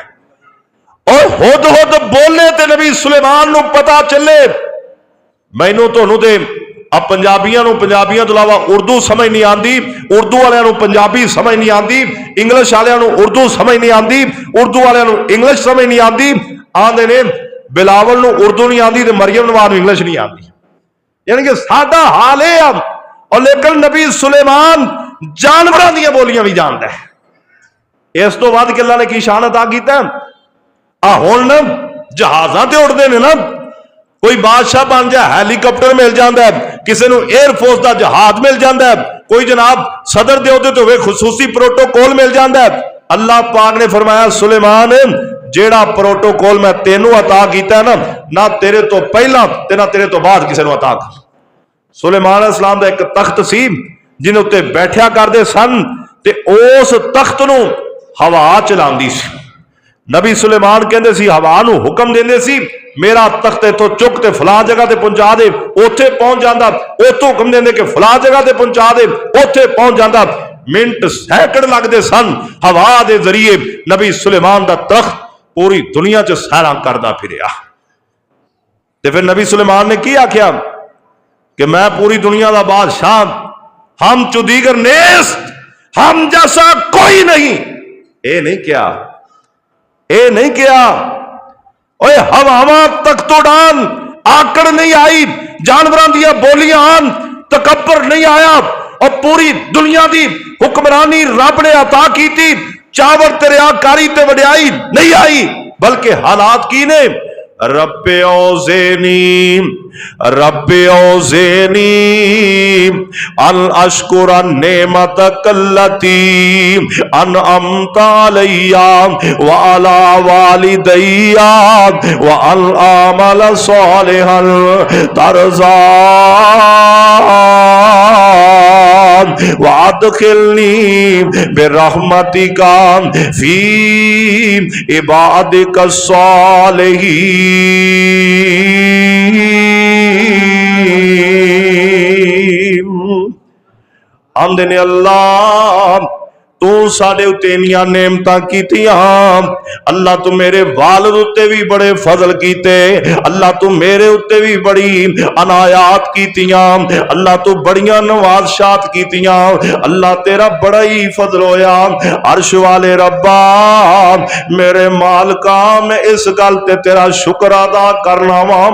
और हुद हुद बोले ते नबी सुलेमान नू पता चले। मैनू तो अब पंजाबियों तो इलावा उर्दू समझ नहीं आती, उर्दू वालों पंजाबी समझ नहीं आती, इंग्लिश वालों उर्दू समझ नहीं आती, उर्दू वालों इंग्लिश समझ नहीं आती। आते ने बिलावल नू उर्दू नहीं आती, मरियम नवाज नू इंग्लिश नहीं आती। यानी कि साडा हाल है। और लेकिन नबी सुलेमान जानवरों दी बोलियां भी जानता है। इस तो बाद अल्लाह ने की शान अता कीता। हुण जहाज़ां ते उड़दे ने ना, कोई बादशाह बन जाए हेलीकॉप्टर मिल जाता है, किसी को एयरफोर्स का जहाज मिल जाता है, कोई जनाब सदर दे ओहदे ते खसूसी प्रोटोकॉल मिल जाता है। अल्लाह पाक ने फरमाया सुलेमान जेड़ा प्रोटोकॉल मैं तेनू अता किया ना तेरे तो पहला ते ना तेरे तो बाद किसी को अता कर। सुलेमान अलैहिस्सलाम दा एक तख्त सी जिन्हें उत्ते बैठा करते सन ते उस तख्त नू हवा चलांदी सी। नबी सुलेमान कहते सी हवा नू हुक्म देंदे सी मेरा तख्त इथों चुक ते फलां जगह ते पहुंचा दे, उत्थे पहुंच जाता। उतों हुक्म देंदे कि फलां जगह ते पहुंचा दे, उत्थे पहुंच जाता। मिनट सैकड़ लगते सन हवा के जरिए नबी सुलेमान का तख्त पूरी दुनिया च सैरा करता फिरिया। ते फिर नबी सुलेमान ने की आख्या कि मैं पूरी दुनिया का बादशाह, हम चुदीगर नेस्त, हम जैसा कोई नहीं। ये नहीं क्या, ये नहीं क्या ओए हवावां तक तो डान आकड़ नहीं आई, जानवरों दिया बोलियां आन तकबर नहीं आया, और पूरी दुनिया की हुक्मरानी रब ने अता की थी, चावर दरियाकारी ते वड्याई नहीं आई, बल्कि हालात की ने रब्बे औज़ेनी अन अशकुरा नेमतक अल्लती अनअमत अलैया व अला वालिदैया व अन आमल सालिहन तरज़ा व अदखिलनी बिरहमतिका फी इबादिका सालिहीन। आंदे ने अल्लाह तू साडे उत्ते इन्नियां नेमतां कीतियां, अल्लाह तू मेरे वालिद उत्ते भी बड़े फजल कीते, अल्लाह तू मेरे उत्ते भी बड़ी अनायात कीतियां, अल्लाह तू बड़ियां नवाज़शात कीतियां, अल्लाह तेरा बड़ा ही फजल होया। अर्श वाले रब्बा मेरे मालका मैं इस गल ते तेरा शुक्र अदा करना वा,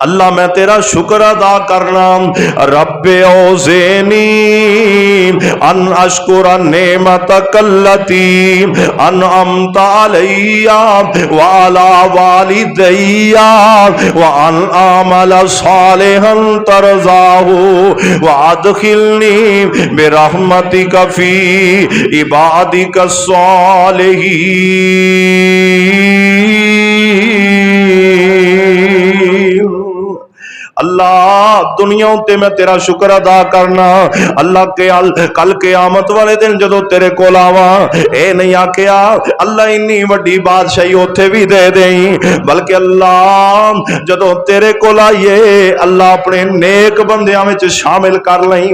अल्लाह मैं तेरा शुक्र अदा करना। रब्बे औज़ेनी अन अशकुरा नेमतक अल्लती अनअमत अलैया व अला वालिदैया व अन आमल सालिहन तरज़ाहु व अदखिलनी बिरहमतिका फी इबादिका सालिहीन। अल्लाह दुनिया उत्ते मैं तेरा शुक्र अदा करना, अल्लाह के कल क़यामत वाले दिन जदों तेरे कोल आवा ए नहीं आख्या अल्लाह इन्नी वड्डी बादशाही उत्थे भी दे दें, बल्कि अल्लाह जदों तेरे कोल आइए अल्लाह अपने नेक बंदियां विच शामिल कर लई,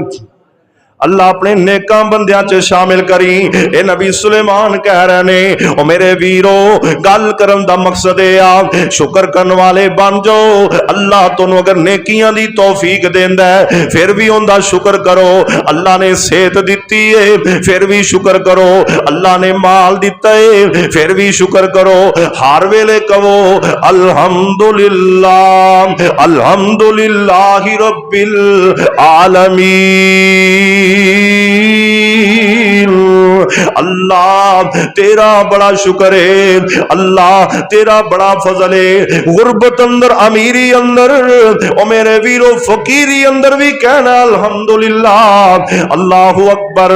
अल्लाह अपने नेकां बंदियां च शामिल करी। ए नबी सुलेमान कह रहे ने ओ मेरे वीरो गल करन दा मकसद है शुक्र करने वाले बन जाओ। अल्लाह तुहानू अगर नेकियां दी तौफीक देंदा है फिर भी उनदा शुक्र करो। अल्लाह ने सेहत दिती है फिर भी शुक्र करो, अल्लाह ने माल दिता है फिर भी शुक्र करो। हर वेले कहो अल्हम्दुलिल्लाह अल्हम्दुलिल्लाहि रब्बिल आलमीन। अल्लाह तेरा बड़ा शुक्र है, अल्लाह तेरा बड़ा फजल है। गुरबत अंदर अमीरी अंदर ओ मेरे वीरो फकीरी अंदर भी कहना अल्हम्दुलिल्लाह अल्लाहु अकबर।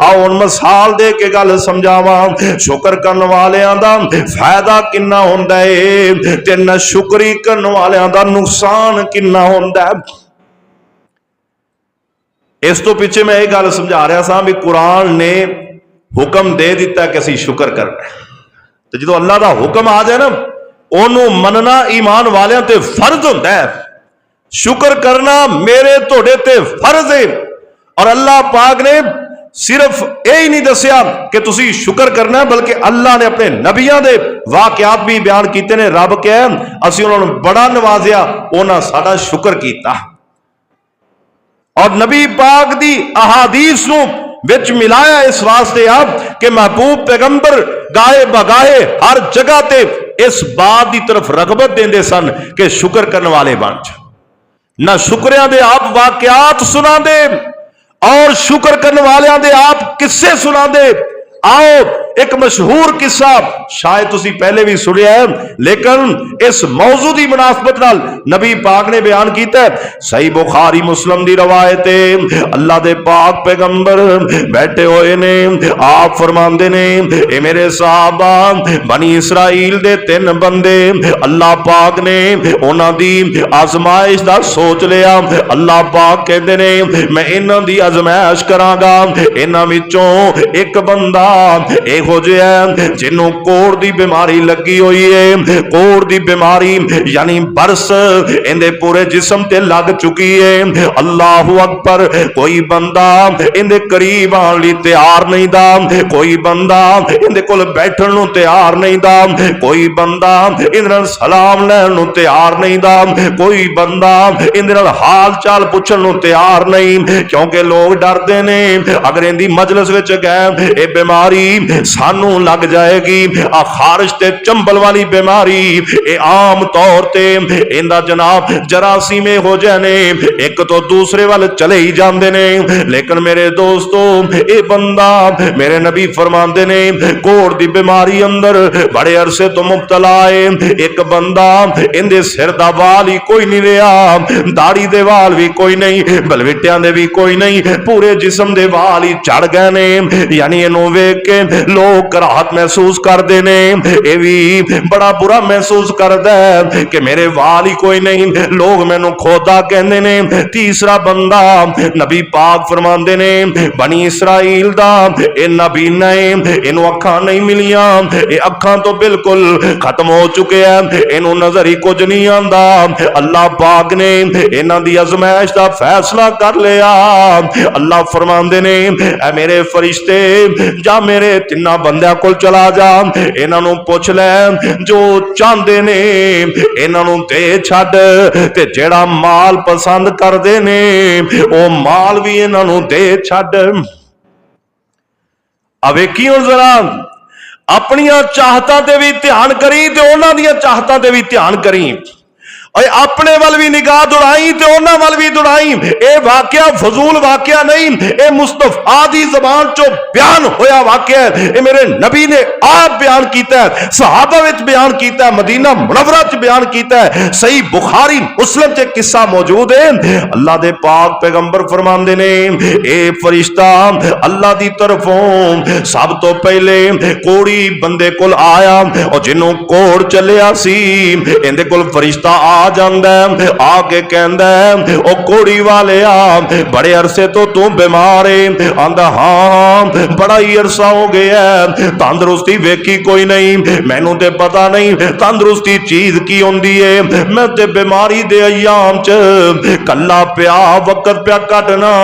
आओ मिसाल दे के गल समझावा शुक्र करने वालियां दा फायदा किन्ना हुंदा है ते नाशुक्री करने वालियां दा नुकसान किन्ना हुंदा है। इस तो पिछे मैं एक गल समझा रहा था भी कुरान ने हुक्म दे दिता कि असीं शुक्र करना, तो जो अल्लाह का हुक्म आ जाए ना ओनू मनना ईमान वालियां ते फर्ज होता है। शुक्र करना मेरे तोड़े ते फर्ज है। और अल्लाह पाक ने सिर्फ यही नहीं दसिया कि तुसी शुक्र करना, बल्कि अल्लाह ने अपने नबियां दे वाकयात भी बयान किए ने। रब क्या असीं उन्होंने बड़ा नवाजिया, उन्होंने साडा शुक्र किया। और नबी पाक दी अहादीस नू विच मिलाया इस वास्ते आप कि महबूब पैगंबर गाए बगाए हर जगह ते इस बात की तरफ रगबत देंदे सन कि शुक्र करने वाले बन जा। ना शुक्रिया दे आप वाकयात सुना दे और शुक्र करने वाले दे आप किस्से सुना दे। आओ एक मशहूर किस्सा शायद तुसी पहले भी सुनिया है, लेकिन इस मौजू की मुनासबत नाल नबी पाक ने बयान किया है। सही बुखारी मुस्लिम की रवायत है, अल्लाह दे पाक पैगंबर बैठे हुए ने, आप फरमाते ने, ए मेरे साहबा बनी इसराइल दे 3 बंदे अल्लाह पाक ने उन्हां दी आजमाइश दा सोच लिया। अल्लाह पाक कहते ने मैं इन्हां दी आजमाइश करांगा। इन्हां विचों एक बंदा इहो जिहा जिन्हों कोड़ दी बीमारी लगी हुई है, कोड़ दी बीमारी यानी बरस इहदे पूरे जिस्म ते लग चुकी है। अल्लाहु अकबर। कोई बंदा इहदे करीब आने लई तैयार नहीं दा, कोई बंदा इहदे कोल बैठण नूं तैयार नहीं दा, कोई बंदा इहदे नाल सलाम लैण नूं तैयार नहीं दा, कोई बंदा इहदे नाल हाल चाल पुछण नूं तैयार नहीं, क्योंकि लोग डरदे ने अगर इहदी मजलिस विच गए ये बीमारी सानू लग जाएगी। आ खारिश ते चंबल वाली बीमारी ये आम तौर ते इंदा जनाब जरासीमे हो जाने, एक तो दूसरे वाल चले ही जाते ने। लेकिन मेरे दोस्तों ये बंदा मेरे नबी फरमाते ने कोड़ दी बीमारी अंदर बड़े अरसे तो मुब्तला है। एक बंदा इंदे सिर दा वाल ही कोई नहीं रहा, दाढ़ी दे वाल भी कोई नहीं, बलविटियां दे भी कोई नहीं, पूरे जिस्म दे वाल ही चढ़ गए ने। यानी इनू वेख के लोग कराहत महसूस करते ने, ये भी बड़ा बुरा महसूस करता है कि मेरे वाल ही कोई नहीं, लोग मैनू खोदा कहते ने। तीसरा बंदा नबी पाक फरमाते ने बनी इसराइल दा ए नबी ने, इनू अखां नहीं मिलियां, ये अखां तो बिल्कुल खत्म हो चुके हैं, इनू नजर ही कुछ नहीं आंदा। अल्लाह पाक ने इन्हां दी आजमाइश दा फैसला कर लिया। अल्लाह फरमाते ने ऐ मेरे फरिश्ते जा मेरे 3 बंदियां कोल चला जा, इन्हां नू पुछ ले जो चाहते ने इन्हां नू दे छड्ड, ते जेड़ा माल पसंद करते ने ओ माल भी इन्हां नू दे छड्ड। अवेखी हुण जरा अपनियां चाहतां ते भी ध्यान करी ते उन्हां दियां चाहतां ते भी ध्यान करी, अपने वाल भी निगाह दौड़ाई ते उन्हां वाल भी दौड़ाई। ये वाकया फजूल वाकया नहीं, ये मुस्तफा दी ज़बान चो बयान होया वाकया है। ये मेरे नबी ने आप बयान किया है, सहाबा विच बयान किया है, मदीना मुनव्वरा च बयान किया है, सही बुखारी मुस्लिम च किस्सा मौजूद है। अल्लाह दे पाक पैगंबर फरमाते ने ए फरिश्ता अल्लाह दी तरफों सब तो पहले कोड़ी बंदे कोल आया, और जिन्हों कोड़ चलिया सी इहदे कोल फरिश्ता आ जांदा है, आके कहंदा है ओ कोड़ी वाले आ बड़े अरसे तो तू बीमार है। आंदा हाँ बड़ा ही अरसा हो गया है, तंदुरुस्ती वेखी कोई नहीं, मैनू ते पता नहीं तंदुरुस्ती चीज की होंदी है। मैं ते बीमारी दे अयाम च कल्ला पिया वक्त पिया कटना,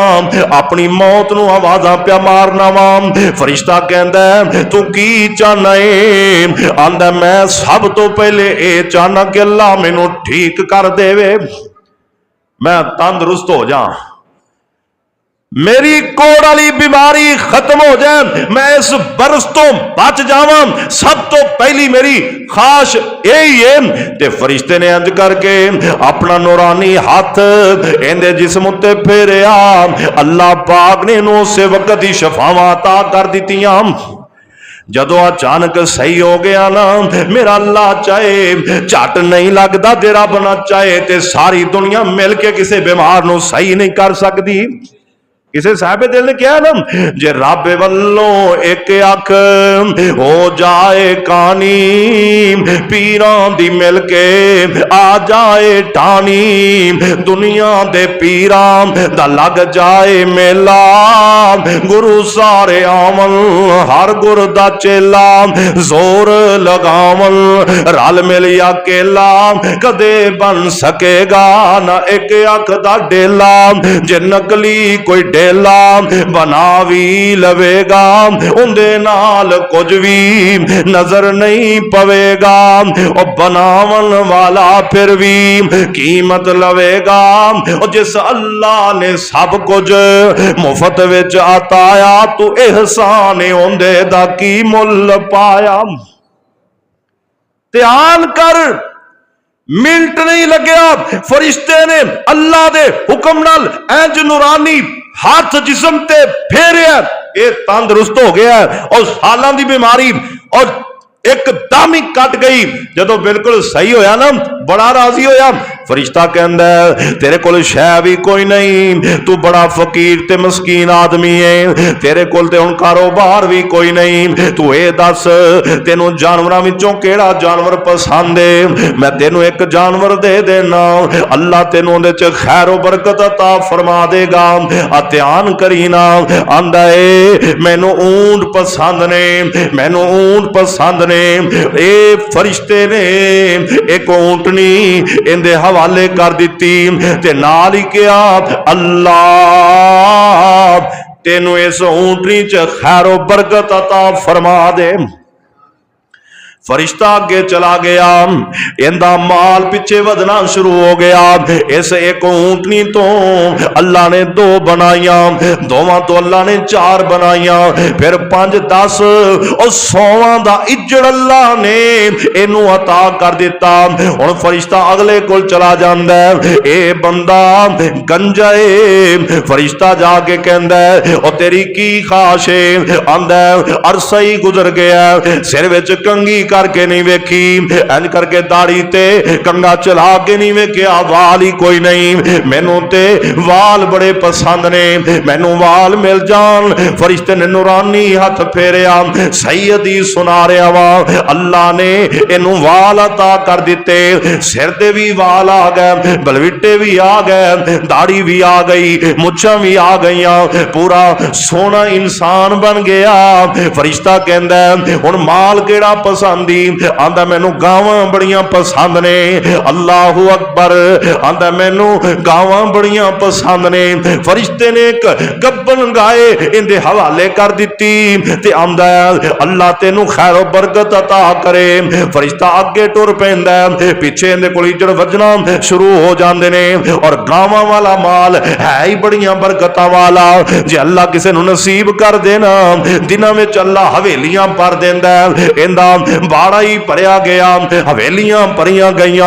अपनी मौत नू आवाज़ां पिया मारना वा। फरिश्ता कहंदा है तू की चाहना है? आंदा मैं सब तो पहले ये चाहना कि अल्लाह मैनू ठीक कर देवे, मैं तंदुरुस्त हो जा, मेरी कोड़ वाली बीमारी खत्म हो जाए, मैं इस बरस तो बच जावां, सब तो पहली मेरी खाश यही है। ते फरिश्ते ने अंज करके अपना नूरानी हाथ इहदे जिस्म उत्ते फेरिया, अल्लाह पाक ने इहनूं उस वक्त ही शफावां अता कर दित्तियां। जदों अचानक सही हो गया ना, मेरा अल्लाह चाहे झट नहीं लगता, ते रब ना चाहे ते सारी दुनिया मिल के किसी बीमार नूं सही नहीं कर सकती। किसी साहिबे दिल ने कहा ना जे रब वल्लों एक अख हो जाए कानी, पीरां दी मिल के आ जाए ठानी, दुनिया दे पीरां दा लग जाए मेला, गुरु सारे आवन हर गुर दा चेला, जोर लगावन रल मिल अकेला, कदे बन सकेगा ना एक अख दा डेला, जे नकली कोई डेला बना भी लवेगा, उंदे नाल कुछ भी नजर नहीं पवेगा, और बनावन वाला फिर भी कीमत लवेगा। और जिस अल्लाह ने सब कुछ मुफ्त विच अताया, तू एहसान उंदे दा की मुल पाया। ध्यान कर, मिनट नहीं लग्या, फरिश्ते ने अल्लाह दे हुक्म नाल इंज नूरानी हाथ जिस्म ते फेरिया, ये तंदुरुस्त हो गया और सालों की बीमारी और एकदम ही कट गई। जदों बिल्कुल सही होया ना, बड़ा राजी होया। फरिश्ता कहंदा तेरे कोल शै भी कोई नहीं, तू बड़ा फकीर ते मस्कीन आदमी है, तेरे कोल ते हुण कारोबार भी कोई नहीं, तू ये दस तेनू जानवरां विचों केड़ा जानवर पसंद है, मैं तेनू एक जानवर दे देना, अल्लाह तेनू उहदे च खैरो बरकत अता फरमा देगा। आ ध्यान करी ना, आंदा है मैनू ऊंट पसंद ने, मैनू ऊंट पसंद ने। ए फरिश्ते ने एक ऊंटनी इंदे हवाले कर दिती ते नाल ही कहा अल्लाह तेनू इस ऊंटनी च खैरो बरकत अता फरमा दे। फरिश्ता अगे चला गया, इंदा माल पिछे वधना शुरू हो गया। इस एक ऊंटनी तो अल्लाह ने 2 बनाइया, दोवां तो अल्लाह ने 4 बनाइया, फिर 5 10 और 100 दा इज्जड़ अल्लाह ने इनू अता कर दिता। हुण फरिश्ता अगले कोल चला जांदा है, ए बंदा गंजा है। फरिश्ता जाके कहंदा है ओ तेरी की खाश है? आंदा अरसा ही गुजर गया, सिर विच कंगी करके नहीं वेखी, इंज करके दाढ़ी ते कंगा चला के नहीं वेख्या, वाल ही कोई नहीं, मैनू ते वाल बड़े पसंद ने, मैनू वाल मिल जान। फरिश्ते ने नूरानी हथ फेरिया, सही हदीस सुना रहा वा, अल्लाह ने इनू वाल अता कर दिते, सिर ते भी वाल आ गए, बलविटे भी आ गए, दाढ़ी भी आ गई, मुछां भी आ गई, पूरा सोना इंसान बन गया। फरिश्ता कहंदा हुण माल केड़ा पसंद? आंदा मैनू गावां बड़ियां पसंद ने। अल्लाहु अकबर, आंदा मैनू गावां बड़ियां पसंद ने। फरिश्ते ने एक गब्बन गाय इंदे हवाले कर दिती ते आंदा अल्लाह तेनू खैर बरकत अता करे। फरिश्ता अगे टुर पैंदा, पिछे इंदे कोल इजड़ वजना शुरू हो जांदे ने, और गावां वाला माल है ही बड़ियां बरकतां वाला। जे अल्लाह किसे नू नसीब कर देना, दिनां विच अल्लाह हवेलियां भर देंदा, इंदा बाड़ा ही भरिया गया, हवेलियां भरिया गई,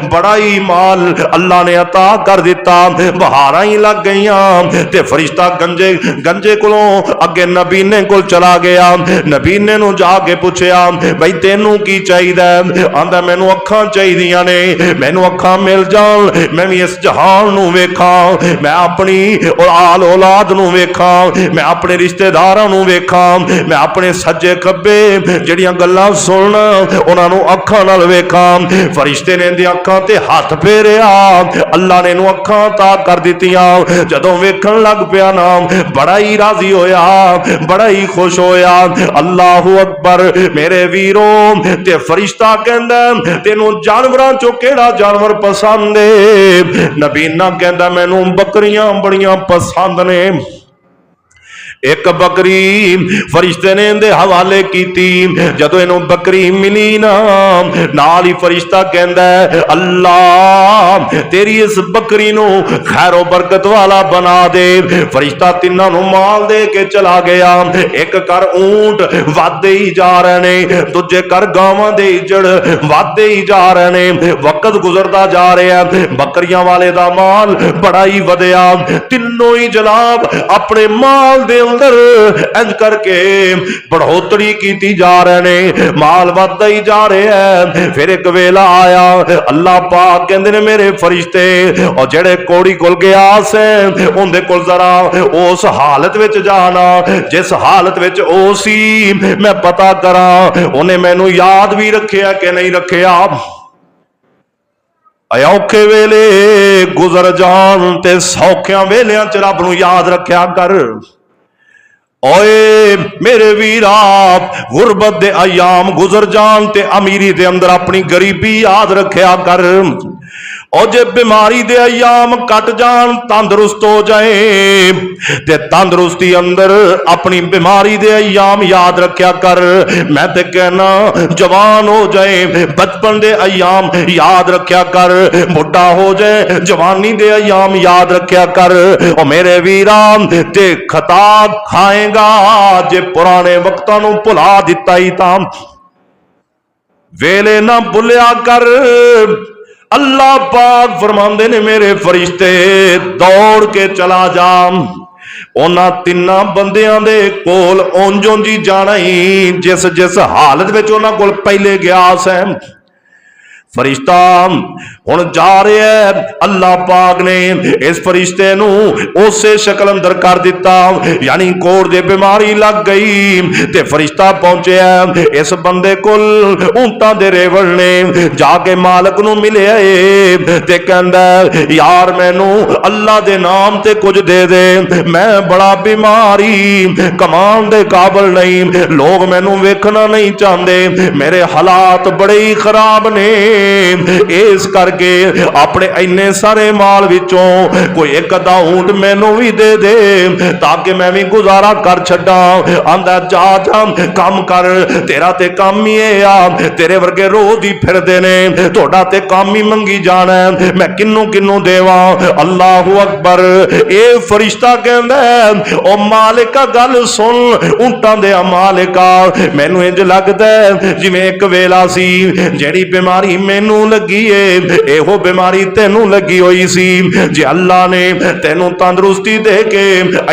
बड़ा ही माल अल्लाह ने अता कर दिता, बहारां ही लग गई। ते फरिश्ता गंजे गंजे कोलों अगे नबीने कोल चला गया, नबीने नू जाके पूछया भाई तेनू की चाहिदा? आंदा मैनू अखां चाहिदियां ने, मैनू अखां मिल जान, मैं भी इस जहान नू वेखां, मैं अपनी आल औलाद नू वेखां, मैं अपने रिश्तेदारां नू वेखां, मैं अपने सज्जे खब्बे जिहड़ियां गल्लां सुनना उन्होंने अखां नाल वेखां। फरिश्ते ने इंदी अखां ते हाथ फेरिया, अल्लाह ने इनू अखां ता कर दित्तियां। जदों वेखण लग पिया ना, बड़ा ही राजी होया, बड़ा ही खुश होया। अल्लाहु अकबर मेरे वीरों। ते फरिश्ता कहंदा तेनू जानवरां चों केड़ा जानवर पसंद है? नबीना कहंदा मैनू बकरियां बड़ियां पसंद ने। एक बकरी फरिश्ते ने इंदे हवाले कीती, जदों इनू बकरी मिली ना, नाल ही फरिश्ता कहंदा अल्लाह तेरी इस बकरी नू खैरो बरकत वाला बना दे। फरिश्ता तिन्हां नू माल दे के चला गया। एक कर ऊंट वादे ही जा रहे ने, दूजे कर गावां दे इजड़ वादे ही जा रहे ने। वक्त गुजरदा जा रहा है, बकरियां वाले दा माल बड़ा ही वधिया। तिन्नों ही जनाब अपने माल दे अंदर इंज करके बढ़ोतरी की जा रहे ने, माल वधदा ही जा रहा है। फिर एक वेला आया, अल्लाह पाक कहंदे ने मेरे फरिश्ते और जेड़े कोड़ी कोल गया से उनदे कोल जरा उस हालत विच जाना जिस हालत विच ओ सी, मैं पता करा उन्हें मैनू याद भी रखिया कि नहीं रखिया। औखे वेले गुजर जान ते सौखियां वेलियां च रब नू याद रखिया कर। ओए मेरे वीरा, गुरबत दे अयाम गुजर जान ते अमीरी दे अंदर अपनी गरीबी याद रखिया कर। और जे बीमारी दे अयाम कट जान, तंदुरुस्त हो जाए ते तंदुरुस्ती अंदर अपनी बीमारी दे अयाम याद रखिया कर। मैं ते कहना जवान हो जाए, बचपन दे अयाम याद रखिया कर, बुढ़ा हो जाए जवानी दे अयाम याद रखिया कर। और मेरे वीरा ते खता खाएगा जे पुराने वक्तां नूं भुला दिता ही तां वेले ना भुलिया कर। अल्लाह पाक फरमांदे ने मेरे फरिश्ते दौड़ के चला जा, उन्हां तिन्नां बंदियां दे कोल उंज उंज ही जाना ही जिस जिस हालत विच उन्हां कोल पहले गया सै। फरिश्ता हुण जा रहा है, अल्लाह पाक ने इस फरिश्ते नू उसे शक्ल अंदर कर दिता, यानी कोड़ दे बीमारी लग गई ते फरिश्ता पहुंचे इस बंदे कोल ऊंटां दे रेवड़ ने। जाके मालक नू मिलिया ते कहंदा यार मैनू अल्लाह दे नाम ते कुछ दे दे, मैं बड़ा बीमारी कमान दे काबल नहीं, लोग मैनू वेखना नहीं चाहते, मेरे हालात बड़े ही खराब ने, इस करके अपने इन्ने सारे माल विचों कोई एक अद्धा ऊंट मैनू भी दे दे ताकि मैं भी गुजारा कर छड्डा। आंदा जा जा काम कर, तेरा ते काम ही आ, तेरे वर्गे रोज ही फिरदे ने, तोड़ा ते काम ही मंगी जाना है, मैं किन्नू किन्नू देवा। अल्लाहु अकबर। ए फरिश्ता कहंदा ओ मालिका गल सुन, ऊंटां दे मालिका मैनू इंज लगदा जिवें एक वेला सी जेड़ी बीमारी मैनू लगी है एहो बीमारी तेनू लगी हुई सी, जे अल्लाह ने तेनू तंदुरुस्ती दे के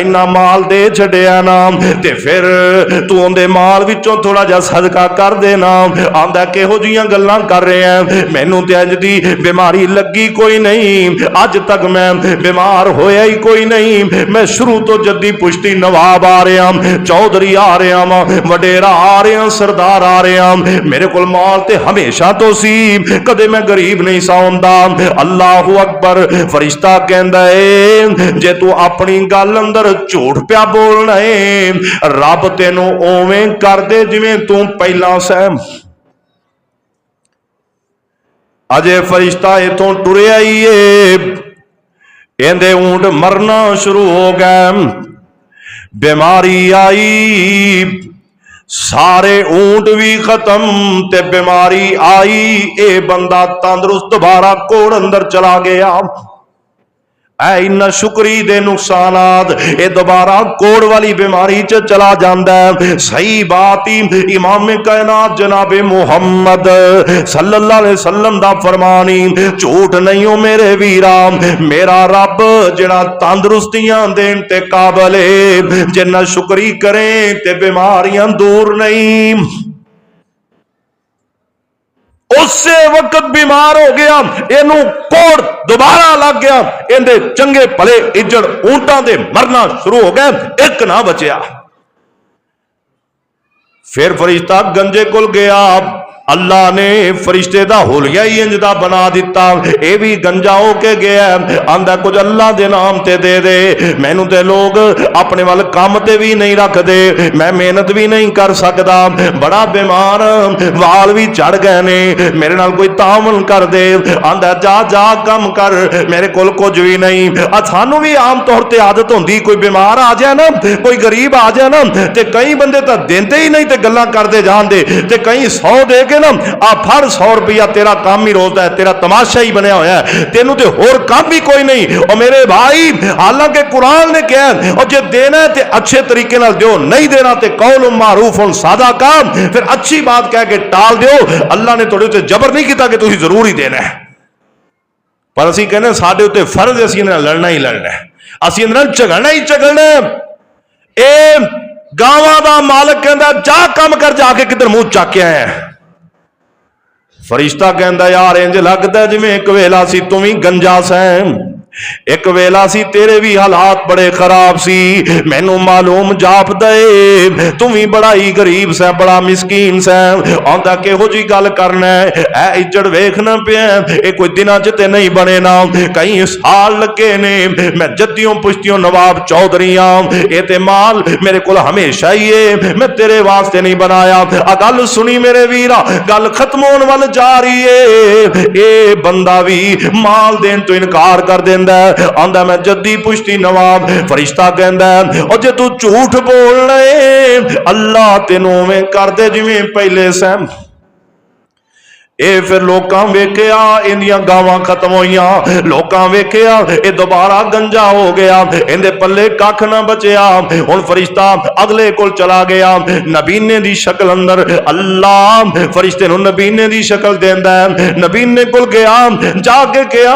इन्ना माल दे छड़िया ना ते फिर तू उनदे माल विचों थोड़ा जा सदका कर देना। आंदा किहो जिहियां गल्लां कर रहे हैं, मैनू ते अज दी बीमारी लगी कोई नहीं, अज तक मैं बीमार होया ही कोई नहीं, मैं शुरू तो जद्दी पुश्ती नवाब आ रहा, चौधरी आ रहा वा, वडेरा आ रहा, सरदार आ रहा, मेरे कोल माल ते हमेशा तो सी, कदे मैं गरीब नहीं सौंदा। अल्लाहु अकबर। फरिश्ता कहंदा है जे तू अपनी गल अंदर झूठ पिया बोलना है, रब तेनू उवें कर दे जिवें तू पहला सै। अजे फरिश्ता इथों टुरिया ही है, इहदे ऊंट मरना शुरू हो गए, बीमारी आई, सारे ऊंट भी खत्म ते बीमारी आई, ए बंदा तंदुरुस्त दोबारा कोड़ अंदर चला गया। इन्ना शुक्री दे नुकसानात ये दोबारा कोड़ वाली बीमारी च चला जाता है। सही बात ही इमाम कायनात जनाबे मुहम्मद सल्लल्लाहु अलैहि वसल्लम दा फरमानी, झूठ नहीं हो मेरे वीरा, मेरा रब जिहड़ा तंदुरुस्तियां देन ते काबल है, जिन्ना शुक्री करें ते बीमारियां दूर नहीं। उसे वक्त बीमार हो गया, इनू कोड़ दोबारा लग गया, इनके चंगे भले इज्जड़ ऊंटां दे मरना शुरू हो गए, एक ना बचिया। फिर फरिश्ता गंजे कोल गया, अल्लाह ने फरिश्ते दा हुलिया ही इंज दा बना दिता, ये भी गंजा होके गया, आंदा कुछ अल्लाह दे नाम ते दे दे, मैनू ते लोग अपने वाल काम ते भी नहीं रखते, मैं मेहनत भी नहीं कर सकता, बड़ा बीमार, वाल भी चढ़ गए ने, मेरे नाल कोई तामन कर दे। आंदा जा जा काम कर, मेरे कोल कुछ भी नहीं। सानू भी आम तौर ते आदत होंदी, कोई बीमार आ जाए ना, कोई गरीब आ जाए ना, ते कई बंदे तो देंदे ही नहीं ते गल्लां करदे जांदे, ते कई 100 दे के ना आ फड़ 100 रुपया, तेरा काम ही रोज है, तेरा तमाशा ही बनया होया है, तेनू ते होर काम भी कोई नहीं। और मेरे भाई हालांकि कुरान ने कहा और जे देना है ते अच्छे तरीके नाल दियो, नहीं देना ते कौल मारूफ सादा काम, फिर अच्छी बात कह के टाल दियो। अल्लाह ने तुहाडे उत्ते जबर नहीं किया कि तुसीं जरूर ही देना है, पर असीं कहने साडे उत्ते फर्ज, असीं इहदे नाल लड़ना ही लड़ना है, असीं इहदे नाल झगड़ना ही झगड़ना है। ए गावां दा मालक कहंदा जा काम कर, जाके किधर मुंह चक के आया है। फरिश्ता कहंदा यार इंज लगदा जिवें एक वेला सी तू भी गंजा सैं, एक वेला सी तेरे भी हालात बड़े खराब सी, मैनू मालूम जाप दे तू भी बड़ा ही गरीब सै, बड़ा मिसकीन सै। आंदा किहो जी गल करना है, ऐ इज्जड़ वेखना पिया, ये कोई दिनां च ते नहीं बने ना, कई साल लगे ने, मैं जद्दियों पुश्तियों नवाब चौधरी हां, ये ते माल मेरे कोल हमेशा ही है, मैं तेरे वास्ते नहीं बनाया। आ गल सुनी मेरे वीरा, गल खत्म होने वाल जा रही है। ये बंदा भी माल देन तो इनकार कर देंदा, आंदा मैं जद्दी पुश्ती नवाब। फरिश्ता कहंदा और जे तू झूठ बोलना है, अल्लाह तेनू में कर दे जिवें पहले सैम। ਇਹ ਫਿਰ ਲੋਕਾਂ ਵੇਖਿਆ ਇਹਦੀਆਂ ਗਾਵਾਂ ਖਤਮ ਹੋਈਆਂ, ਲੋਕਾਂ ਵੇਖਿਆ ਇਹ ਦੁਬਾਰਾ ਗੰਜਾ ਹੋ ਗਿਆ, ਇਹਦੇ ਪੱਲੇ ਕੱਖ ਨਾ ਬਚਿਆ। ਹੁਣ ਫਰਿश्ता अगले कोल चला गया, नबीने दी शक्ल अंदर अल्लाह फरिश्ते नूं नबीने दी शक्ल देंदा है। नबीने कोल गया, जाके कहा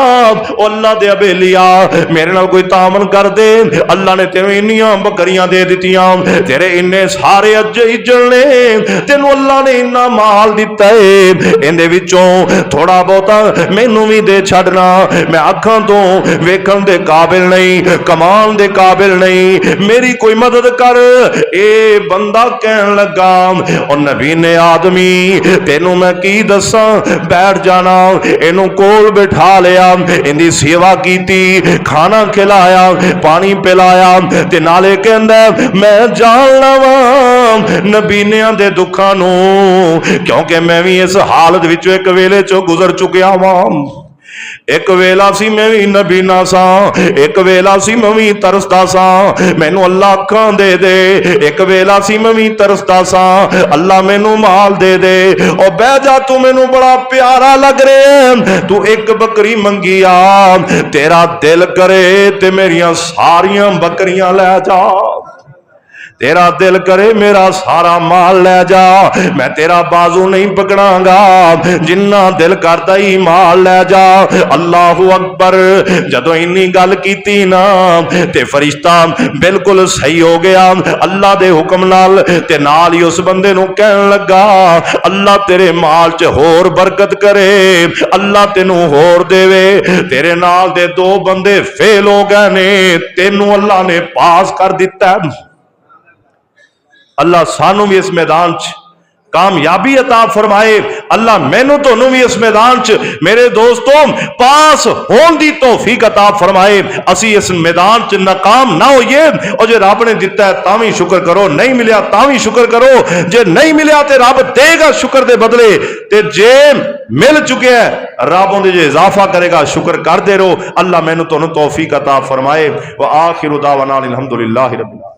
ओ अल्लाह दे अबेलिया मेरे नाल कोई तामन कर दे, अल्लाह ने तेनों इन्नियां बकरियां दे दित्तियां, तेरे इन्ने सारे अज्जे इज्जल ने, तेनों अल्लाह ने इन्ना माल दिता है, इहदे विचों थोड़ा बहुता मैनू भी दे छड्डना, मैं अखां तो वेखण दे काबिल नहीं, कमान दे काबिल नहीं, मेरी कोई मदद कर। ए बंदा कहन लगा और नबी ने आदमी तेनू मैं की दसा, बैठ जाना। इनू कोल बिठा लिया, इनकी सेवा की, खाना खिलाया, पानी पिलाया, ते नाले कहंदा मैं जानना वा नबीनियां दे दुखां नू, क्योंकि मैं भी इस हालत विचों एक वेले चो गुजर चुकिया वा। एक वेला सी मैं भी नबीना सा, एक वेला सी मैं भी तरसदा सा, मैनू अल्लाह अखां दे दे, एक वेला सी मैं भी तरसदा सा, अल्लाह मैनू माल दे दे। और बह जा, तू मैनू बड़ा प्यारा लग रहे, तू एक बकरी मंगी आ, तेरा दिल करे ते मेरियां सारियां बकरियां लै जा, तेरा दिल करे मेरा सारा माल ले जा, मैं तेरा बाजू नहीं पकड़ांगा, जिन्ना दिल करता ही माल ले जा। अल्लाहु अकबर। जदों इन्नी गल कीती ना ते फरिश्ता बिल्कुल सही हो गया अल्लाह दे हुक्म नाल, ते नाल ही उस बंदे नूं कहन लगा अल्लाह तेरे माल च होर बरकत करे, अल्लाह तेनू होर देवे, तेरे नाल दे दो बंदे फेल हो गए ने, तेनू अल्लाह ने पास कर दिता। अल्लाह सानू भी इस मैदान च कामयाबी अता फरमाए, अल्लाह मैनू तोनू भी इस मैदान च मेरे दोस्तों पास होने की तौफीक अता फरमाए, असी इस मैदान च नाकाम ना होइए। और जे रब ने दिता है तां भी शुक्र करो, नहीं मिलिया तां भी शुक्र करो, जे नहीं मिलिया तो रब देगा शुक्र दे बदले, ते जे मिल चुके हैं रब उहदे जे इजाफा करेगा, शुक्र करते रहो। अल्लाह मैनू तोनू तौफीक अता फरमाए। व आखिरु दावाना अल्हम्दुलिल्लाहि रब्बिल आलमीन।